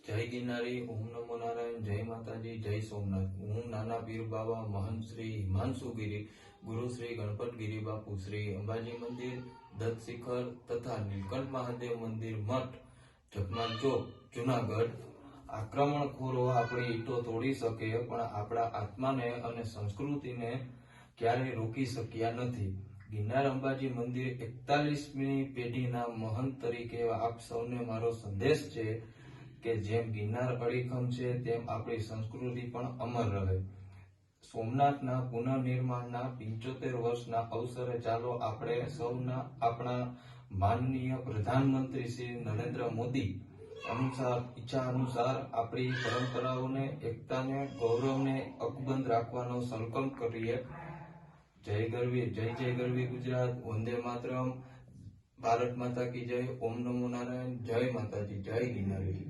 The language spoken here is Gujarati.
જય ગિરનારી, ઓમ નમો નારાયણ, જય માતાજી, જય સોમનાથ। હું નાના પીર બાબા મહંત શ્રી હિમાંશુ ગિરી, ગુરુ શ્રી ગણપત ગિરી બાપુ, શ્રી અંબાજી મંદિર, દત્ત શિખર તથા નીલકંઠ મહાદેવ મંદિર મઠ, જગમાલ ચોક, જુનાગઢ। આક્રમણખોરો આપણી ઈંટો તોડી શકે પણ આપણા આત્માને અને સંસ્કૃતિને ક્યારેય રોકી શક્યા નથી। ગિરનાર અંબાજી મંદિર 41મી પેઢીના મહંત તરીકે આપ સૌને મારો સંદેશ છે કે જેમ ગિરનાર અડીખમ છે તેમ આપણી સંસ્કૃતિ પણ અમર રહે। સોમનાથના પુનઃનિર્માણના 75 વર્ષના અવસરે ચાલો આપણે સૌના આપણા માનનીય પ્રધાનમંત્રી શ્રી નરેન્દ્ર મોદી ઈચ્છા અનુસાર આપણી પરંપરાઓને, એકતાને, ગૌરવને અકબંધ રાખવાનો સંકલ્પ કરીએ। જય ગરવી, જય જય ગરવી ગુજરાત, વંદે માતરમ, ભારત માતા કી જય, ઓમ નમો નારાયણ, જય માતાજી, જય ગિરનારી।